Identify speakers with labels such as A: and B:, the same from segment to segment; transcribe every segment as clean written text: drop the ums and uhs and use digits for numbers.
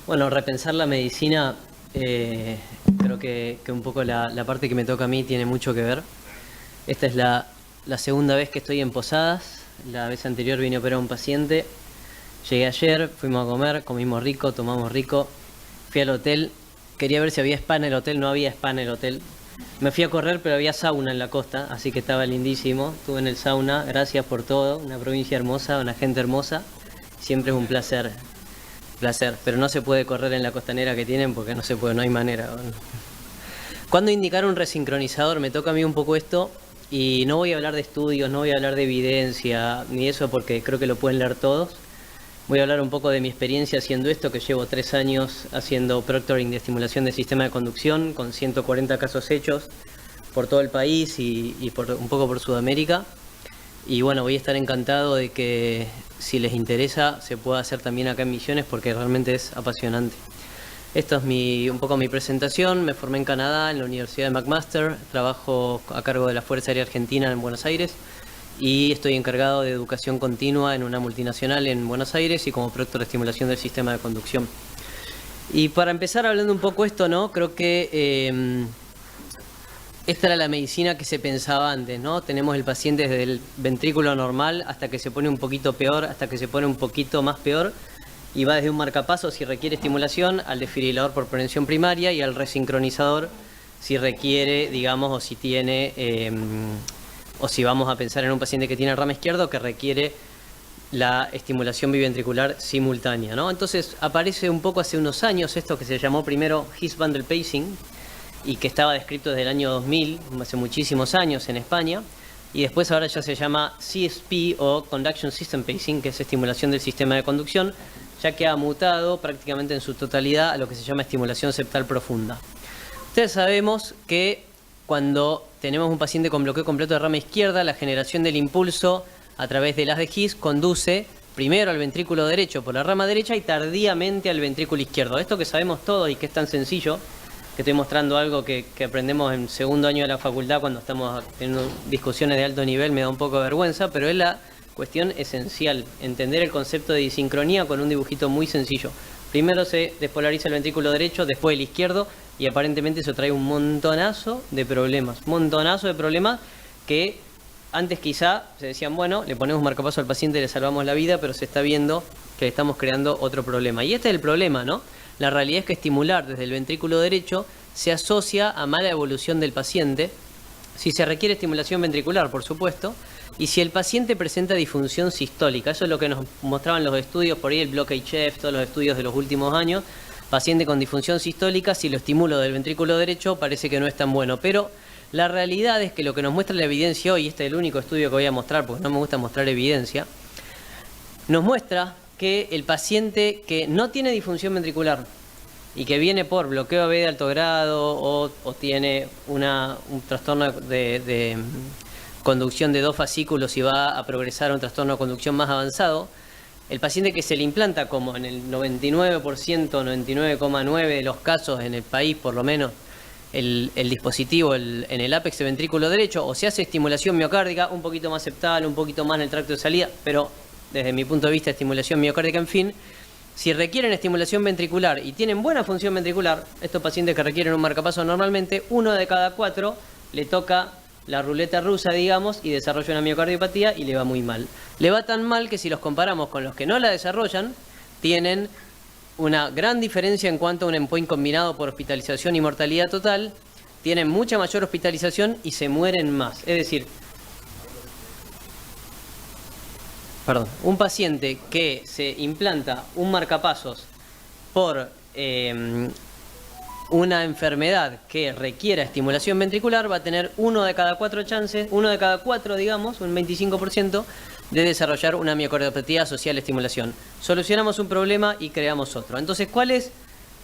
A: Bueno, repensar la medicina, creo que un poco la parte que me toca a mí tiene mucho que ver. Esta es la segunda vez que estoy en Posadas. La vez anterior vine a operar a un paciente. Llegué ayer, fuimos a comer, comimos rico, tomamos rico. Fui al hotel, quería ver si había spa en el hotel, no había spa en el hotel. Me fui a correr, pero había sauna en la costa, así que estaba lindísimo. Estuve en el sauna, gracias por todo. Una provincia hermosa, una gente hermosa. Siempre es un placer. Placer, pero no se puede correr en la costanera que tienen porque no se puede, no hay manera. ¿Cuándo indicar un resincronizador? Me toca a mí un poco esto y no voy a hablar de estudios, no voy a hablar de evidencia ni eso porque creo que lo pueden leer todos. Voy a hablar un poco de mi experiencia haciendo esto, que llevo 3 años haciendo proctoring de estimulación del sistema de conducción con 140 casos hechos por todo el país y un poco por Sudamérica. Y bueno, voy a estar encantado de que si les interesa se pueda hacer también acá en Misiones porque realmente es apasionante. Esta es un poco mi presentación. Me formé en Canadá, en la Universidad de McMaster. Trabajo a cargo de la Fuerza Aérea Argentina en Buenos Aires. Y estoy encargado de educación continua en una multinacional en Buenos Aires y como proctor de estimulación del sistema de conducción. Y para empezar hablando un poco esto, ¿no? Creo que esta era la medicina que se pensaba antes, ¿no? Tenemos el paciente desde el ventrículo normal hasta que se pone un poquito peor, hasta que se pone un poquito más peor, y va desde un marcapasos si requiere estimulación, al desfibrilador por prevención primaria y al resincronizador si requiere, digamos, o si tiene, o si vamos a pensar en un paciente que tiene rama izquierdo que requiere la estimulación biventricular simultánea, ¿no? Entonces aparece un poco hace unos años esto que se llamó primero His Bundle Pacing, y que estaba descrito desde el año 2000, hace muchísimos años en España, y después ahora ya se llama CSP o Conduction System Pacing, que es estimulación del sistema de conducción, ya que ha mutado prácticamente en su totalidad a lo que se llama estimulación septal profunda. Ustedes sabemos que cuando tenemos un paciente con bloqueo completo de rama izquierda, la generación del impulso a través del haz de His conduce primero al ventrículo derecho por la rama derecha y tardíamente al ventrículo izquierdo. Esto que sabemos todos y que es tan sencillo, que estoy mostrando algo que aprendemos en segundo año de la facultad cuando estamos teniendo discusiones de alto nivel, me da un poco de vergüenza, pero es la cuestión esencial, entender el concepto de disincronía con un dibujito muy sencillo. Primero se despolariza el ventrículo derecho, después el izquierdo, y aparentemente eso trae un montonazo de problemas que antes quizá se decían, bueno, le ponemos marcapaso al paciente, le salvamos la vida, pero se está viendo que le estamos creando otro problema. Y este es el problema, ¿no? La realidad es que estimular desde el ventrículo derecho se asocia a mala evolución del paciente, si se requiere estimulación ventricular, por supuesto, y si el paciente presenta disfunción sistólica. Eso es lo que nos mostraban los estudios, por ahí el bloque HF, todos los estudios de los últimos años. Paciente con disfunción sistólica, si lo estimulo del ventrículo derecho, parece que no es tan bueno. Pero la realidad es que lo que nos muestra la evidencia hoy, este es el único estudio que voy a mostrar, porque no me gusta mostrar evidencia, nos muestra que el paciente que no tiene disfunción ventricular y que viene por bloqueo AB de alto grado o tiene un trastorno de conducción de 2 fascículos y va a progresar a un trastorno de conducción más avanzado, el paciente que se le implanta, como en el 99%, 99,9% de los casos en el país por lo menos, el dispositivo en el ápex de ventrículo derecho, o se hace estimulación miocárdica, un poquito más septal, un poquito más en el tracto de salida, pero desde mi punto de vista estimulación miocárdica, en fin, si requieren estimulación ventricular y tienen buena función ventricular, estos pacientes que requieren un marcapaso normalmente, 1 de cada 4 le toca la ruleta rusa, digamos, y desarrolla una miocardiopatía y le va muy mal. Le va tan mal que si los comparamos con los que no la desarrollan, tienen una gran diferencia en cuanto a un endpoint combinado por hospitalización y mortalidad total, tienen mucha mayor hospitalización y se mueren más. Es decir, un paciente que se implanta un marcapasos por una enfermedad que requiera estimulación ventricular va a tener 1 de cada 4 chances, 1 de cada 4, digamos, un 25%, de desarrollar una miocardiopatía asociada a la estimulación. Solucionamos un problema y creamos otro. Entonces, ¿cuál es?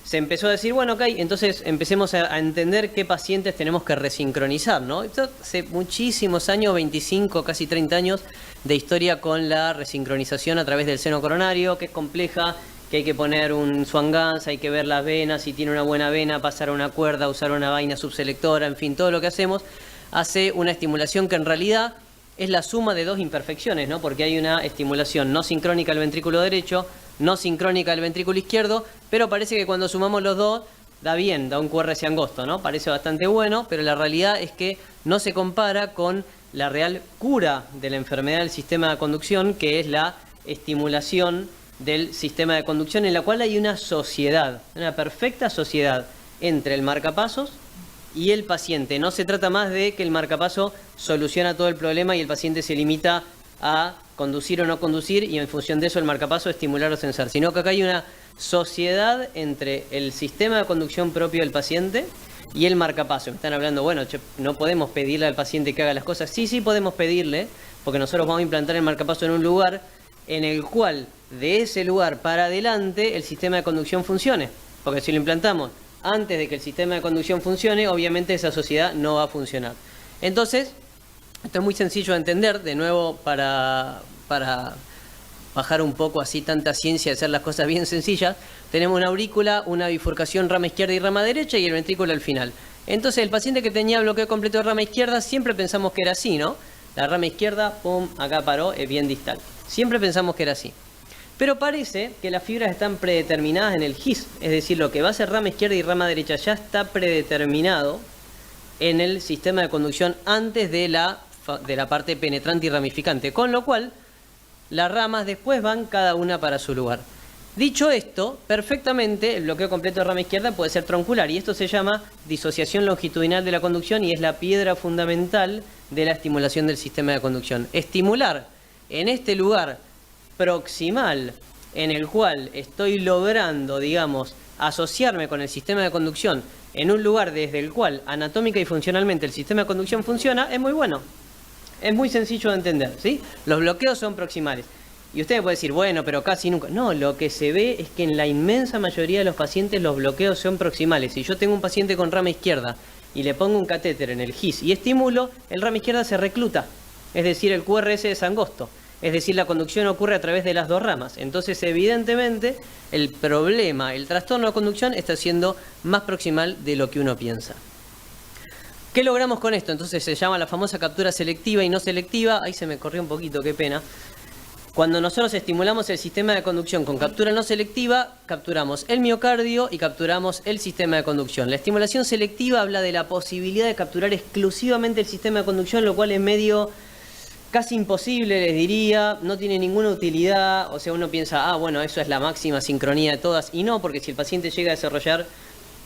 A: Se empezó a decir, bueno, ok, entonces empecemos a entender qué pacientes tenemos que resincronizar, ¿no? Esto hace muchísimos años, 25, casi 30 años de historia con la resincronización a través del seno coronario, que es compleja, que hay que poner un Swan Ganz, hay que ver las venas, si tiene una buena vena, pasar a una cuerda, usar una vaina subselectora, en fin, todo lo que hacemos hace una estimulación que en realidad es la suma de 2 imperfecciones, ¿no? Porque hay una estimulación no sincrónica al ventrículo derecho, no sincrónica del ventrículo izquierdo, pero parece que cuando sumamos los dos da bien, da un QRS angosto, ¿no? Parece bastante bueno, pero la realidad es que no se compara con la real cura de la enfermedad del sistema de conducción, que es la estimulación del sistema de conducción, en la cual hay una sociedad, una perfecta sociedad entre el marcapasos y el paciente. No se trata más de que el marcapaso soluciona todo el problema y el paciente se limita a conducir o no conducir y en función de eso el marcapaso estimular o censar, sino que acá hay una sociedad entre el sistema de conducción propio del paciente y el marcapaso. Me están hablando, bueno, no podemos pedirle al paciente que haga las cosas. Sí podemos pedirle, porque nosotros vamos a implantar el marcapaso en un lugar en el cual de ese lugar para adelante el sistema de conducción funcione, porque si lo implantamos antes de que el sistema de conducción funcione, obviamente esa sociedad no va a funcionar. Entonces, esto es muy sencillo de entender, de nuevo, para bajar un poco así tanta ciencia, de hacer las cosas bien sencillas. Tenemos una aurícula, una bifurcación rama izquierda y rama derecha y el ventrículo al final. Entonces, el paciente que tenía bloqueo completo de rama izquierda, siempre pensamos que era así, ¿no? La rama izquierda, pum, acá paró, es bien distal. Siempre pensamos que era así. Pero parece que las fibras están predeterminadas en el GIS, es decir, lo que va a ser rama izquierda y rama derecha ya está predeterminado en el sistema de conducción antes de la parte penetrante y ramificante, con lo cual las ramas después van cada una para su lugar. Dicho esto, perfectamente el bloqueo completo de rama izquierda puede ser troncular y esto se llama disociación longitudinal de la conducción y es la piedra fundamental de la estimulación del sistema de conducción. Estimular en este lugar proximal en el cual estoy logrando, digamos, asociarme con el sistema de conducción en un lugar desde el cual anatómica y funcionalmente el sistema de conducción funciona, es muy bueno. Es muy sencillo de entender, ¿sí? Los bloqueos son proximales. Y usted puede decir, bueno, pero casi nunca. No, lo que se ve es que en la inmensa mayoría de los pacientes los bloqueos son proximales. Si yo tengo un paciente con rama izquierda y le pongo un catéter en el GIS y estimulo, el rama izquierda se recluta. Es decir, el QRS es angosto. Es decir, la conducción ocurre a través de las dos ramas. Entonces, evidentemente, el problema, el trastorno de conducción está siendo más proximal de lo que uno piensa. ¿Qué logramos con esto? Entonces se llama la famosa captura selectiva y no selectiva. Ahí se me corrió un poquito, qué pena. Cuando nosotros estimulamos el sistema de conducción con captura no selectiva, capturamos el miocardio y capturamos el sistema de conducción. La estimulación selectiva habla de la posibilidad de capturar exclusivamente el sistema de conducción, lo cual es medio casi imposible, les diría, no tiene ninguna utilidad. O sea, uno piensa, bueno, eso es la máxima sincronía de todas. Y no, porque si el paciente llega a desarrollar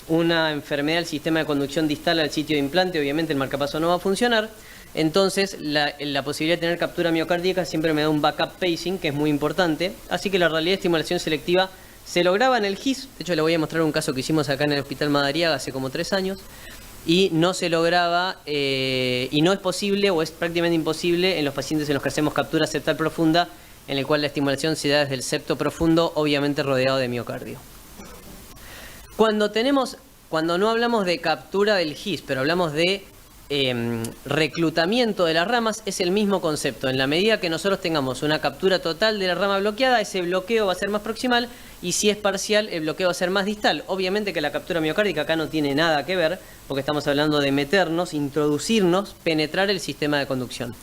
A: una enfermedad del sistema de conducción distal al sitio de implante, obviamente el marcapaso no va a funcionar. Entonces, la posibilidad de tener captura miocárdica siempre me da un backup pacing, que es muy importante. Así que la realidad de estimulación selectiva se lograba en el GIS. De hecho, le voy a mostrar un caso que hicimos acá en el Hospital Madariaga hace como 3 años. Y no se lograba, y no es posible, o es prácticamente imposible, en los pacientes en los que hacemos captura septal profunda, en el cual la estimulación se da desde el septo profundo, obviamente rodeado de miocardio. Cuando no hablamos de captura del GIS, pero hablamos de reclutamiento de las ramas, es el mismo concepto. En la medida que nosotros tengamos una captura total de la rama bloqueada, ese bloqueo va a ser más proximal, y si es parcial, el bloqueo va a ser más distal. Obviamente que la captura miocárdica acá no tiene nada que ver, porque estamos hablando de meternos, introducirnos, penetrar el sistema de conducción.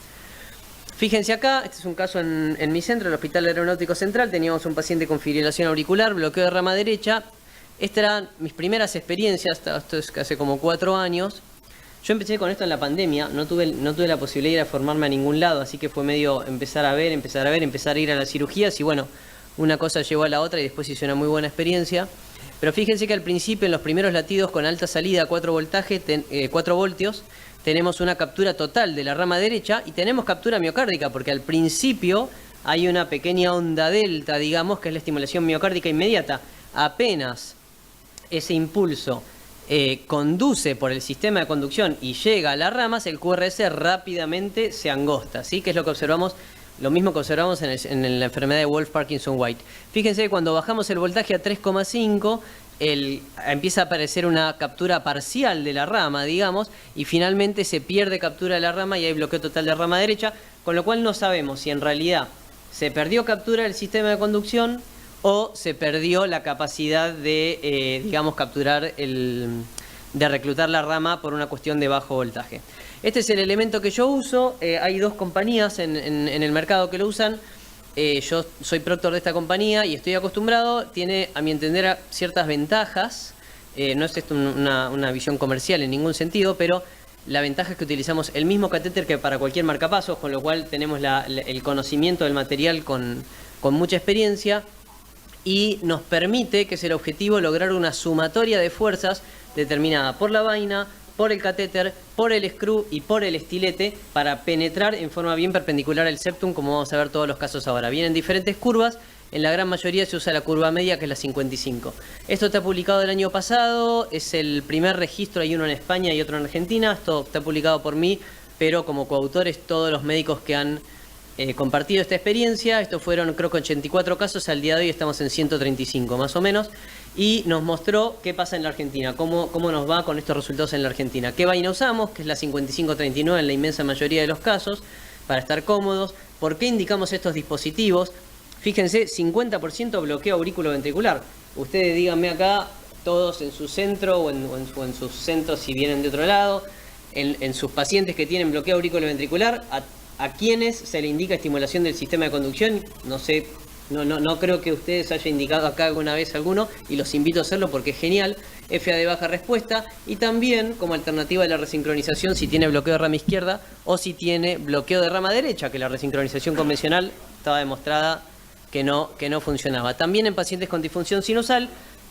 A: Fíjense acá, este es un caso en mi centro, el Hospital Aeronáutico Central. Teníamos un paciente con fibrilación auricular, bloqueo de rama derecha. Estas eran mis primeras experiencias, esto es hace como 4 años. Yo empecé con esto en la pandemia, no tuve la posibilidad de ir a formarme a ningún lado, así que fue medio empezar a ir a las cirugías y bueno, una cosa llevó a la otra y después hice una muy buena experiencia. Pero fíjense que al principio, en los primeros latidos con alta salida a 4 voltios, tenemos una captura total de la rama derecha y tenemos captura miocárdica, porque al principio hay una pequeña onda delta, digamos, que es la estimulación miocárdica inmediata. Apenas ese impulso conduce por el sistema de conducción y llega a las ramas, el QRS rápidamente se angosta, ¿sí? Que es lo que observamos, lo mismo que observamos en la enfermedad de Wolff-Parkinson-White. Fíjense que cuando bajamos el voltaje a 3,5, empieza a aparecer una captura parcial de la rama, digamos, y finalmente se pierde captura de la rama y hay bloqueo total de rama derecha, con lo cual no sabemos si en realidad se perdió captura del sistema de conducción o se perdió la capacidad de, digamos, de reclutar la rama por una cuestión de bajo voltaje. Este es el elemento que yo uso. Hay 2 compañías en el mercado que lo usan. yo soy proctor de esta compañía y estoy acostumbrado, tiene, a mi entender, ciertas ventajas. No es esto una visión comercial en ningún sentido, pero la ventaja es que utilizamos el mismo catéter que para cualquier marcapasos, con lo cual tenemos el conocimiento del material con mucha experiencia, y nos permite, que es el objetivo, lograr una sumatoria de fuerzas determinada por la vaina, por el catéter, por el screw y por el estilete, para penetrar en forma bien perpendicular al septum, como vamos a ver todos los casos ahora. Vienen diferentes curvas. En la gran mayoría se usa la curva media, que es la 55. Esto está publicado el año pasado, es el primer registro, hay uno en España y otro en Argentina. Esto está publicado por mí, pero como coautores todos los médicos que han compartido esta experiencia. Estos fueron, creo que 84 casos, al día de hoy estamos en 135 más o menos. Y nos mostró qué pasa en la Argentina, cómo nos va con estos resultados en la Argentina. ¿Qué vaina usamos? Que es la 5539 en la inmensa mayoría de los casos, para estar cómodos. ¿Por qué indicamos estos dispositivos? Fíjense, 50% bloqueo auriculoventricular. Ustedes díganme acá, todos en su centro o en sus centros si vienen de otro lado, en sus pacientes que tienen bloqueo auriculoventricular, a quienes se le indica estimulación del sistema de conducción. No sé, no creo que ustedes haya indicado acá alguna vez alguno, y los invito a hacerlo porque es genial. FA de baja respuesta, y también como alternativa de la resincronización si tiene bloqueo de rama izquierda o si tiene bloqueo de rama derecha, que la resincronización convencional estaba demostrada que no funcionaba. También en pacientes con disfunción sinusal,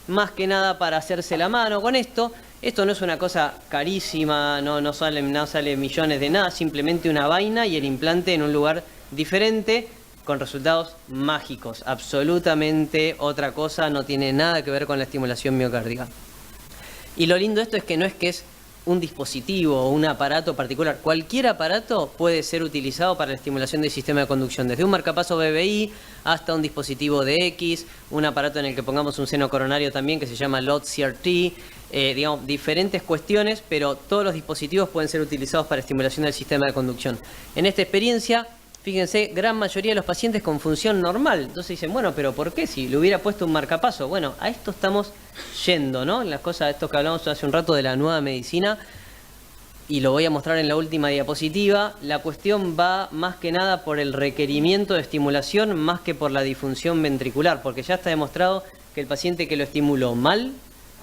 A: más que nada para hacerse la mano con esto. Esto no es una cosa carísima, no sale millones de nada, simplemente una vaina y el implante en un lugar diferente, con resultados mágicos. Absolutamente otra cosa, no tiene nada que ver con la estimulación miocárdica. Y lo lindo de esto es que no es que es un dispositivo o un aparato particular. Cualquier aparato puede ser utilizado para la estimulación del sistema de conducción, desde un marcapaso BBI hasta un dispositivo de X, un aparato en el que pongamos un seno coronario también que se llama LOT CRT, digamos, diferentes cuestiones, pero todos los dispositivos pueden ser utilizados para estimulación del sistema de conducción. En esta experiencia, fíjense, gran mayoría de los pacientes con función normal. Entonces dicen, bueno, pero ¿por qué? Si le hubiera puesto un marcapaso. Bueno, a esto estamos yendo, ¿no? Las cosas, esto que hablamos hace un rato de la nueva medicina, y lo voy a mostrar en la última diapositiva. La cuestión va más que nada por el requerimiento de estimulación, más que por la disfunción ventricular, porque ya está demostrado que el paciente que lo estimuló mal,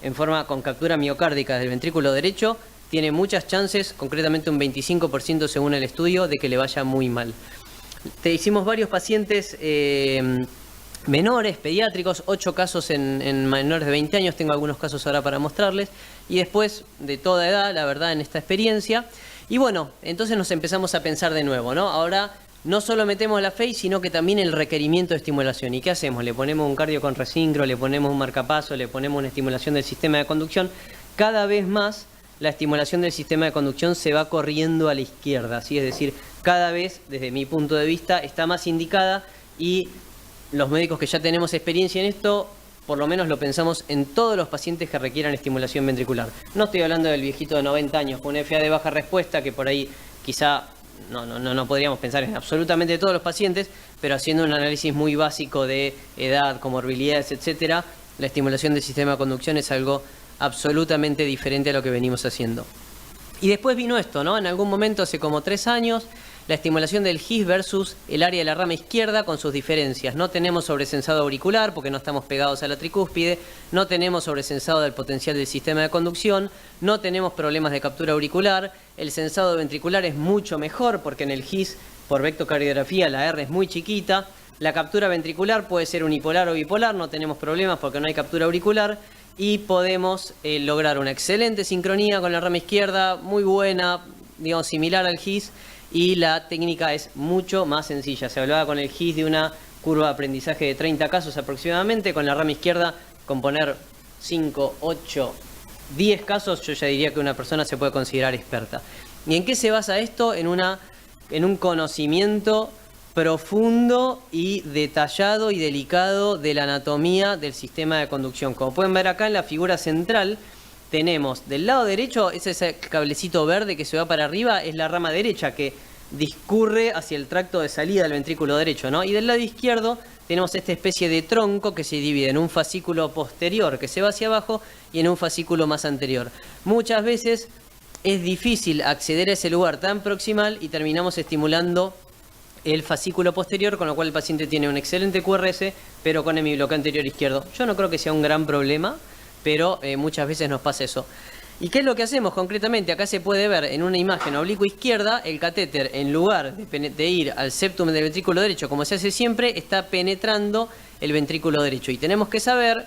A: en forma con captura miocárdica del ventrículo derecho, tiene muchas chances, concretamente un 25% según el estudio, de que le vaya muy mal. Hicimos varios pacientes menores, pediátricos, 8 casos en menores de 20 años, tengo algunos casos ahora para mostrarles, y después de toda edad, la verdad, en esta experiencia. Y bueno, entonces nos empezamos a pensar de nuevo, ¿no? Ahora no solo metemos la FACE, sino que también el requerimiento de estimulación. ¿Y qué hacemos? Le ponemos un cardio con resincro, le ponemos un marcapaso, le ponemos una estimulación del sistema de conducción. Cada vez más la estimulación del sistema de conducción se va corriendo a la izquierda, ¿sí? Es decir, cada vez, desde mi punto de vista, está más indicada, y los médicos que ya tenemos experiencia en esto, por lo menos lo pensamos en todos los pacientes que requieran estimulación ventricular. No estoy hablando del viejito de 90 años con una FA de baja respuesta, que por ahí quizá no podríamos pensar en absolutamente todos los pacientes, pero haciendo un análisis muy básico de edad, comorbilidades, etcétera, la estimulación del sistema de conducción es algo absolutamente diferente a lo que venimos haciendo. Y después vino esto, ¿no? En algún momento, hace como 3 años, la estimulación del GIS versus el área de la rama izquierda con sus diferencias. No tenemos sobresensado auricular porque no estamos pegados a la tricúspide, no tenemos sobresensado del potencial del sistema de conducción, no tenemos problemas de captura auricular, el sensado ventricular es mucho mejor porque en el GIS, por vectocardiografía, la R es muy chiquita, la captura ventricular puede ser unipolar o bipolar, no tenemos problemas porque no hay captura auricular, y podemos lograr una excelente sincronía con la rama izquierda, muy buena, digamos, similar al GIS. Y la técnica es mucho más sencilla. Se hablaba con el GIS de una curva de aprendizaje de 30 casos aproximadamente. Con la rama izquierda, con poner 5, 8, 10 casos, yo ya diría que una persona se puede considerar experta. ¿Y en qué se basa esto? En un conocimiento profundo y detallado y delicado de la anatomía del sistema de conducción. Como pueden ver acá en la figura central, tenemos del lado derecho, ese cablecito verde que se va para arriba, es la rama derecha que discurre hacia el tracto de salida del ventrículo derecho, ¿no? Y del lado izquierdo tenemos esta especie de tronco que se divide en un fascículo posterior que se va hacia abajo y en un fascículo más anterior. Muchas veces es difícil acceder a ese lugar tan proximal y terminamos estimulando el fascículo posterior, con lo cual el paciente tiene un excelente QRS, pero con hemibloqueo anterior izquierdo. Yo no creo que sea un gran problema, pero muchas veces nos pasa eso. ¿Y qué es lo que hacemos concretamente? Acá se puede ver en una imagen oblicua izquierda, el catéter, en lugar de ir al septum del ventrículo derecho, como se hace siempre, está penetrando el ventrículo derecho. Y tenemos que saber,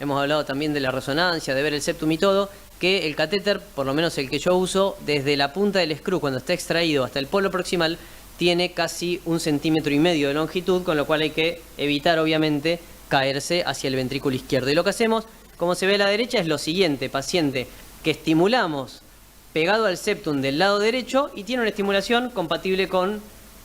A: hemos hablado también de la resonancia, de ver el septum y todo, que el catéter, por lo menos el que yo uso, desde la punta del screw, cuando está extraído, hasta el polo proximal, tiene casi 1,5 centímetros de longitud, con lo cual hay que evitar, obviamente, caerse hacia el ventrículo izquierdo. Y lo que hacemos, como se ve a la derecha, es lo siguiente: paciente que estimulamos pegado al septum del lado derecho y tiene una estimulación compatible con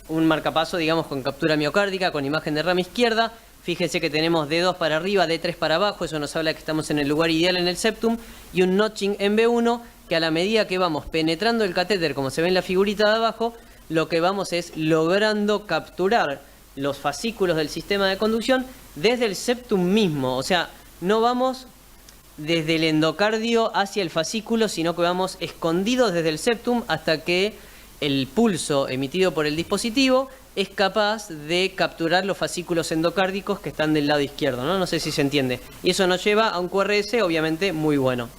A: un marcapaso, digamos, con captura miocárdica, con imagen de rama izquierda. Fíjense que tenemos D2 para arriba, D3 para abajo, eso nos habla que estamos en el lugar ideal en el septum, y un notching en B1, que a la medida que vamos penetrando el catéter, como se ve en la figurita de abajo, lo que vamos es logrando capturar los fascículos del sistema de conducción desde el septum mismo. O sea, no vamos desde el endocardio hacia el fascículo, sino que vamos escondidos desde el septum hasta que el pulso emitido por el dispositivo es capaz de capturar los fascículos endocárdicos que están del lado izquierdo, ¿no? No sé si se entiende. Y eso nos lleva a un QRS, obviamente, muy bueno.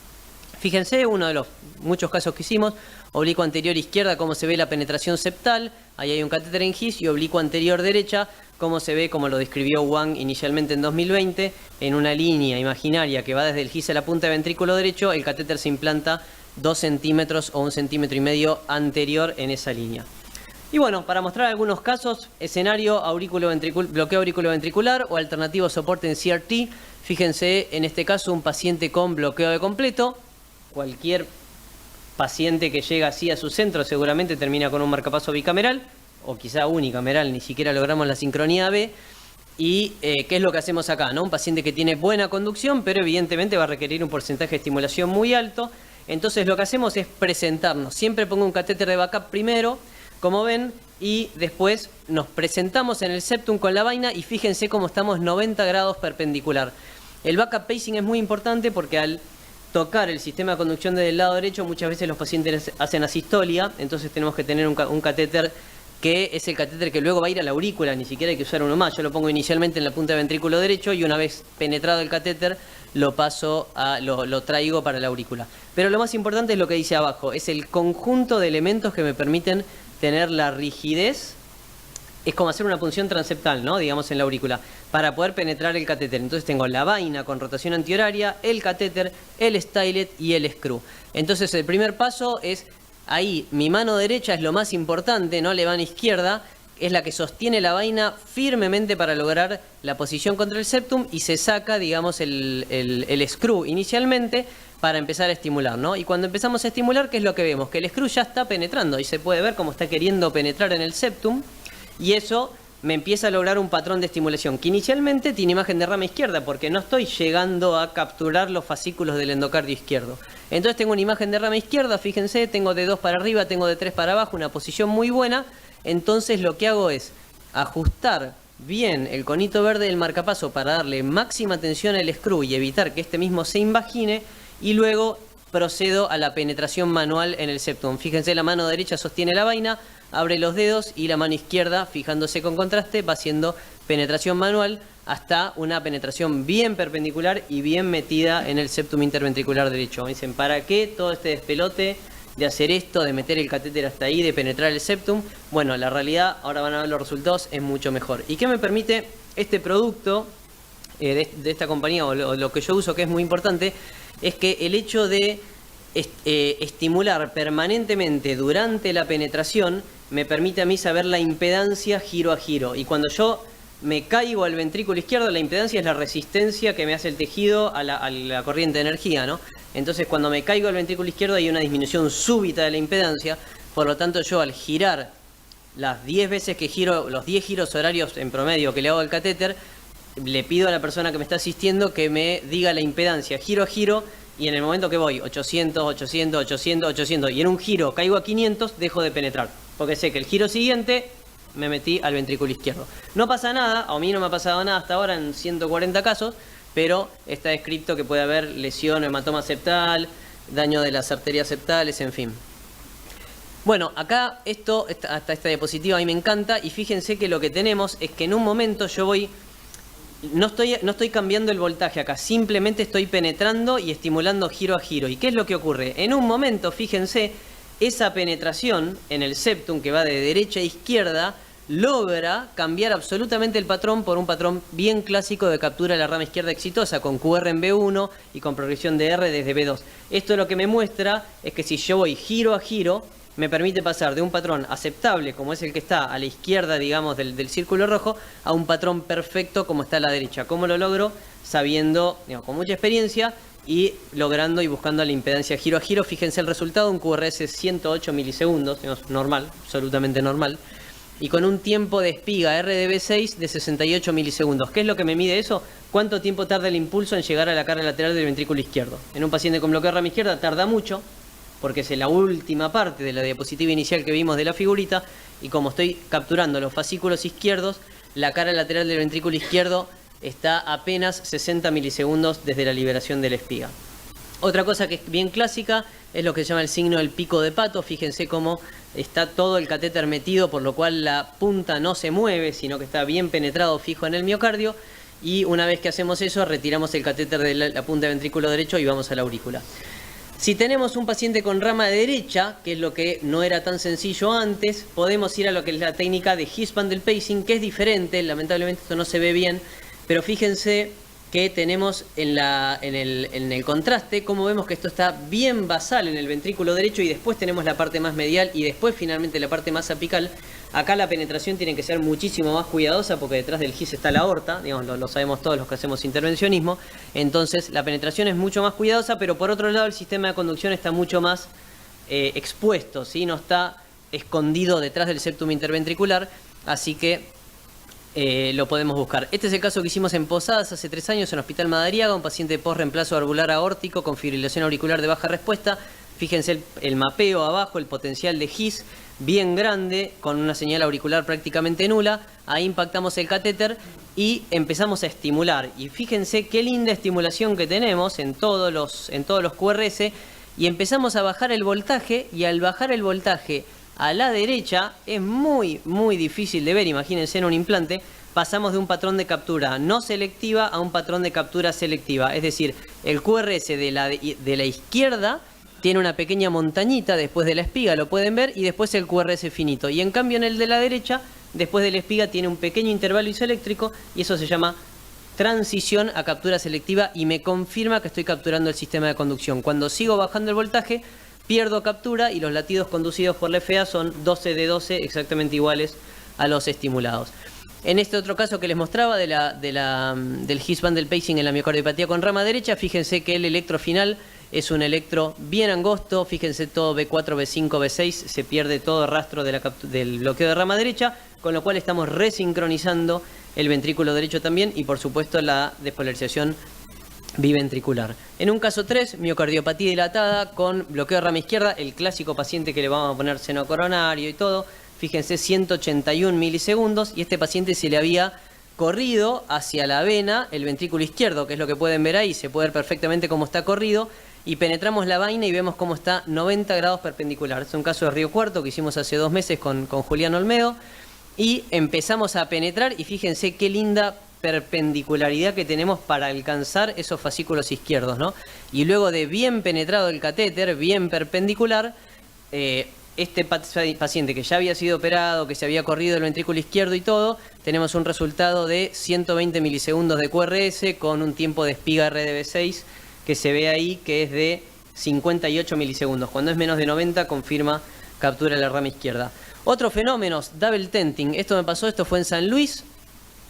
A: Fíjense, uno de los muchos casos que hicimos, oblicuo anterior izquierda, cómo se ve la penetración septal, ahí hay un catéter en GIS, y oblicuo anterior derecha, cómo se ve, como lo describió Wang inicialmente en 2020, en una línea imaginaria que va desde el GIS a la punta de ventrículo derecho, el catéter se implanta 2 centímetros o 1,5 centímetros anterior en esa línea. Y bueno, para mostrar algunos casos, escenario bloqueo auriculoventricular o alternativo soporte en CRT. Fíjense, en este caso, un paciente con bloqueo de completo. Cualquier paciente que llega así a su centro seguramente termina con un marcapaso bicameral, o quizá unicameral, ni siquiera logramos la sincronía B. Y ¿qué es lo que hacemos acá, ¿no? Un paciente que tiene buena conducción, pero evidentemente va a requerir un porcentaje de estimulación muy alto. Entonces lo que hacemos es presentarnos. Siempre pongo un catéter de backup primero, como ven, y después nos presentamos en el septum con la vaina, y fíjense cómo estamos 90 grados perpendicular. El backup pacing es muy importante porque al tocar el sistema de conducción desde el lado derecho, muchas veces los pacientes hacen asistolia, entonces tenemos que tener un catéter que es el catéter que luego va a ir a la aurícula, ni siquiera hay que usar uno más. Yo lo pongo inicialmente en la punta de ventrículo derecho y una vez penetrado el catéter lo traigo para la aurícula. Pero lo más importante es lo que dice abajo, es el conjunto de elementos que me permiten tener la rigidez. Es como hacer una punción transeptal, ¿no? Digamos, en la aurícula, para poder penetrar el catéter. Entonces tengo la vaina con rotación antihoraria, el catéter, el stylet y el screw. Entonces el primer paso es, ahí mi mano derecha es lo más importante, no la mano izquierda, es la que sostiene la vaina firmemente para lograr la posición contra el septum, y se saca, digamos, el screw inicialmente para empezar a estimular, ¿no? Y cuando empezamos a estimular, ¿qué es lo que vemos? Que el screw ya está penetrando y se puede ver cómo está queriendo penetrar en el septum. Y eso me empieza a lograr un patrón de estimulación que inicialmente tiene imagen de rama izquierda, porque no estoy llegando a capturar los fascículos del endocardio izquierdo. Entonces tengo una imagen de rama izquierda, fíjense, tengo de 2 para arriba, tengo de 3 para abajo, una posición muy buena. Entonces lo que hago es ajustar bien el conito verde del marcapaso para darle máxima tensión al screw y evitar que este mismo se invagine, y luego procedo a la penetración manual en el septum. Fíjense, la mano derecha sostiene la vaina, abre los dedos, y la mano izquierda, fijándose con contraste, va haciendo penetración manual hasta una penetración bien perpendicular y bien metida en el septum interventricular derecho. Me dicen, ¿para qué todo este despelote de hacer esto, de meter el catéter hasta ahí, de penetrar el septum? Bueno, la realidad, ahora van a ver los resultados, es mucho mejor. ¿Y qué me permite este producto de esta compañía, o lo que yo uso, que es muy importante? Es que el hecho de estimular permanentemente durante la penetración me permite a mí saber la impedancia giro a giro. Y cuando yo me caigo al ventrículo izquierdo, la impedancia es la resistencia que me hace el tejido a la corriente de energía, ¿no? Entonces, cuando me caigo al ventrículo izquierdo hay una disminución súbita de la impedancia. Por lo tanto, yo al girar las 10 veces que giro, los 10 giros horarios en promedio que le hago al catéter, le pido a la persona que me está asistiendo que me diga la impedancia giro a giro, y en el momento que voy 800, 800, 800, 800 y en un giro caigo a 500, dejo de penetrar, porque sé que el giro siguiente me metí al ventrículo izquierdo. No pasa nada, a mí no me ha pasado nada hasta ahora en 140 casos, pero está descrito que puede haber lesión o hematoma septal, daño de las arterias septales, en fin. Bueno, acá hasta esta diapositiva a mí me encanta y fíjense que lo que tenemos es que en un momento yo voy, no estoy cambiando el voltaje acá, simplemente estoy penetrando y estimulando giro a giro. ¿Y qué es lo que ocurre? En un momento, fíjense, esa penetración en el septum que va de derecha a izquierda logra cambiar absolutamente el patrón por un patrón bien clásico de captura de la rama izquierda exitosa con QR en B1 y con progresión de R desde B2. Esto lo que me muestra es que si yo voy giro a giro, me permite pasar de un patrón aceptable, como es el que está a la izquierda, digamos, del círculo rojo, a un patrón perfecto como está a la derecha. ¿Cómo lo logro? Sabiendo, digamos, con mucha experiencia y logrando y buscando la impedancia giro a giro. Fíjense el resultado, un QRS 108 milisegundos, digamos, normal, absolutamente normal, y con un tiempo de espiga RDB6 de 68 milisegundos. ¿Qué es lo que me mide eso? ¿Cuánto tiempo tarda el impulso en llegar a la carga lateral del ventrículo izquierdo? En un paciente con bloqueo de rama izquierda tarda mucho, porque es la última parte de la diapositiva inicial que vimos de la figurita, y como estoy capturando los fascículos izquierdos, la cara lateral del ventrículo izquierdo está apenas 60 milisegundos desde la liberación de la espiga. Otra cosa que es bien clásica es lo que se llama el signo del pico de pato. Fíjense cómo está todo el catéter metido, por lo cual la punta no se mueve, sino que está bien penetrado fijo en el miocardio. Y una vez que hacemos eso, retiramos el catéter de la punta del ventrículo derecho y vamos a la aurícula. Si tenemos un paciente con rama derecha, que es lo que no era tan sencillo antes, podemos ir a lo que es la técnica de His bundle pacing, que es diferente. Lamentablemente esto no se ve bien, pero fíjense que tenemos en el contraste, como vemos que esto está bien basal en el ventrículo derecho y después tenemos la parte más medial y después finalmente la parte más apical. Acá la penetración tiene que ser muchísimo más cuidadosa porque detrás del GIS está la aorta, digamos, lo sabemos todos los que hacemos intervencionismo. Entonces la penetración es mucho más cuidadosa, pero por otro lado el sistema de conducción está mucho más expuesto, ¿sí? No está escondido detrás del septum interventricular, así que lo podemos buscar. Este es el caso que hicimos en Posadas hace 3 años en Hospital Madariaga, un paciente post reemplazo valvular aórtico con fibrilación auricular de baja respuesta. Fíjense el mapeo abajo, el potencial de His bien grande, con una señal auricular prácticamente nula. Ahí impactamos el catéter y empezamos a estimular. Y fíjense qué linda estimulación que tenemos en todos los QRS. Y empezamos a bajar el voltaje, y al bajar el voltaje a la derecha es muy difícil de ver. Imagínense en un implante, pasamos de un patrón de captura no selectiva a un patrón de captura selectiva. Es decir, el QRS de la izquierda tiene una pequeña montañita después de la espiga, lo pueden ver, y después el QRS finito. Y en cambio en el de la derecha, después de la espiga, tiene un pequeño intervalo isoeléctrico, y eso se llama transición a captura selectiva, y me confirma que estoy capturando el sistema de conducción. Cuando sigo bajando el voltaje, pierdo captura y los latidos conducidos por la FA son 12 de 12, exactamente iguales a los estimulados. En este otro caso que les mostraba del His bundle pacing en la miocardiopatía con rama derecha, fíjense que el electro final es un electro bien angosto. Fíjense todo B4, B5, B6, se pierde todo rastro del bloqueo de rama derecha, con lo cual estamos resincronizando el ventrículo derecho también y por supuesto la despolarización biventricular. En un caso 3, miocardiopatía dilatada con bloqueo de rama izquierda, el clásico paciente que le vamos a poner seno coronario y todo. Fíjense, 181 milisegundos, y este paciente se le había corrido hacia la vena el ventrículo izquierdo, que es lo que pueden ver ahí, se puede ver perfectamente cómo está corrido, y penetramos la vaina y vemos cómo está 90 grados perpendicular. Es un caso de Río Cuarto que hicimos hace 2 meses con Julián Olmedo, y empezamos a penetrar, y fíjense qué linda perpendicularidad que tenemos para alcanzar esos fascículos izquierdos, ¿no? Y luego de bien penetrado el catéter, bien perpendicular, este paciente que ya había sido operado, que se había corrido el ventrículo izquierdo y todo, tenemos un resultado de 120 milisegundos de QRS con un tiempo de espiga RDB6 que se ve ahí, que es de 58 milisegundos. Cuando es menos de 90 confirma captura de la rama izquierda. Otros fenómenos, double tenting. Esto fue en San Luis,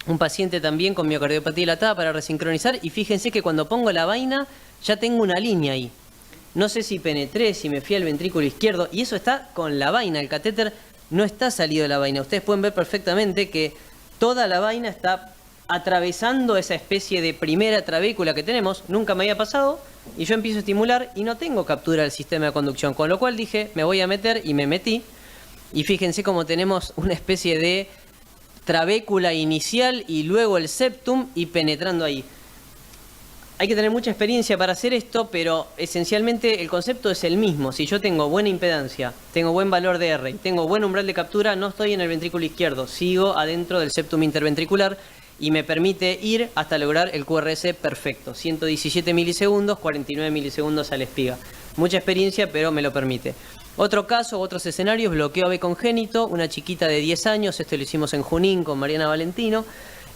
A: un paciente también con miocardiopatía dilatada para resincronizar, y fíjense que cuando pongo la vaina ya tengo una línea ahí. No sé si penetré, si me fui al ventrículo izquierdo, y eso está con la vaina. El catéter no está salido de la vaina. Ustedes pueden ver perfectamente que toda la vaina está atravesando esa especie de primera trabécula que tenemos. Nunca me había pasado, y yo empiezo a estimular y no tengo captura del sistema de conducción. Con lo cual dije, me voy a meter, y me metí. Y fíjense cómo tenemos una especie de trabécula inicial y luego el septum y penetrando ahí. Hay que tener mucha experiencia para hacer esto, pero esencialmente el concepto es el mismo. Si yo tengo buena impedancia, tengo buen valor de R y tengo buen umbral de captura, no estoy en el ventrículo izquierdo, sigo adentro del septum interventricular y me permite ir hasta lograr el QRS perfecto. 117 milisegundos, 49 milisegundos a la espiga. Mucha experiencia, pero me lo permite. Otro caso, otros escenarios, bloqueo AB congénito, una chiquita de 10 años, esto lo hicimos en Junín con Mariana Valentino,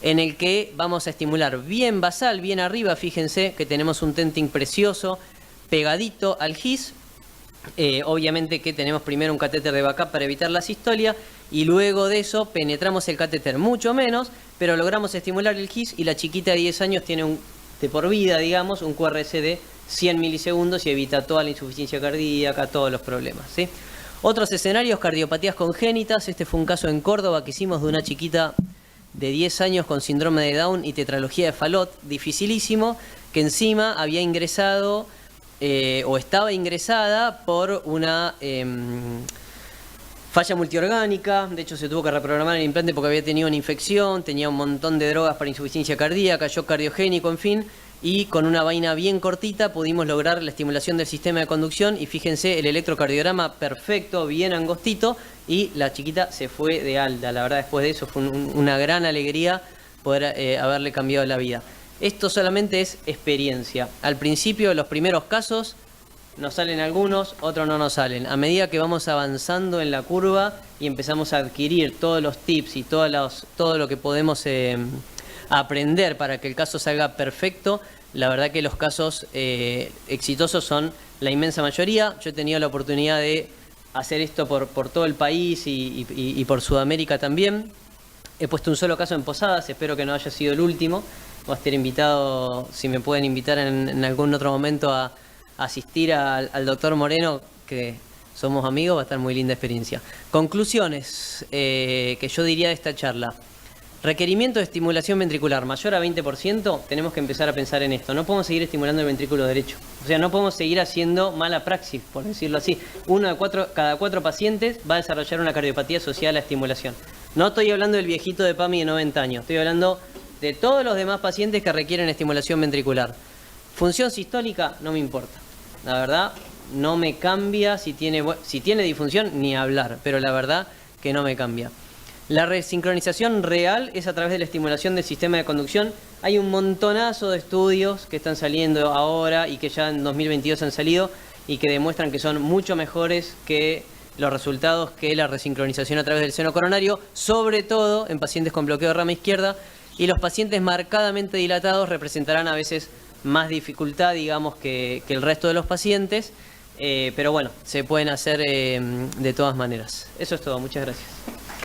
A: en el que vamos a estimular bien basal, bien arriba. Fíjense que tenemos un tenting precioso, pegadito al GIS. Obviamente que tenemos primero un catéter de backup para evitar la sistolia y luego de eso penetramos el catéter mucho menos, pero logramos estimular el GIS y la chiquita de 10 años tiene de por vida, digamos, un QRS de 100 milisegundos y evita toda la insuficiencia cardíaca, todos los problemas, ¿sí? Otros escenarios, cardiopatías congénitas. Este fue un caso en Córdoba que hicimos de una chiquita de 10 años con síndrome de Down y tetralogía de Fallot, dificilísimo, que encima había ingresado o estaba ingresada por una falla multiorgánica. De hecho se tuvo que reprogramar el implante porque había tenido una infección, tenía un montón de drogas para insuficiencia cardíaca, shock cardiogénico, en fin, y con una vaina bien cortita pudimos lograr la estimulación del sistema de conducción y fíjense el electrocardiograma perfecto, bien angostito, y la chiquita se fue de alta. La verdad, después de eso fue una gran alegría poder haberle cambiado la vida. Esto solamente es experiencia. Al principio, los primeros casos, nos salen algunos, otros no nos salen. A medida que vamos avanzando en la curva y empezamos a adquirir todos los tips y todo lo que podemos aprender para que el caso salga perfecto, la verdad que los casos exitosos son la inmensa mayoría. Yo he tenido la oportunidad de hacer esto por todo el país y por Sudamérica también. He puesto un solo caso en Posadas, espero que no haya sido el último. Voy a estar invitado, si me pueden invitar en algún otro momento a asistir al doctor Moreno, que somos amigos, va a estar muy linda experiencia. Conclusiones que yo diría de esta charla. Requerimiento de estimulación ventricular mayor a 20%, tenemos que empezar a pensar en esto. No podemos seguir estimulando el ventrículo derecho. O sea, no podemos seguir haciendo mala praxis, por decirlo así. Cada 4 pacientes va a desarrollar una cardiopatía asociada a la estimulación. No estoy hablando del viejito de PAMI de 90 años, estoy hablando de todos los demás pacientes que requieren estimulación ventricular. Función sistólica no me importa. La verdad, no me cambia si tiene disfunción, ni hablar, pero la verdad que no me cambia. La resincronización real es a través de la estimulación del sistema de conducción. Hay un montonazo de estudios que están saliendo ahora y que ya en 2022 han salido y que demuestran que son mucho mejores que los resultados que la resincronización a través del seno coronario, sobre todo en pacientes con bloqueo de rama izquierda, y los pacientes marcadamente dilatados representarán a veces más dificultad, digamos, que el resto de los pacientes, pero bueno, se pueden hacer de todas maneras. Eso es todo, muchas gracias.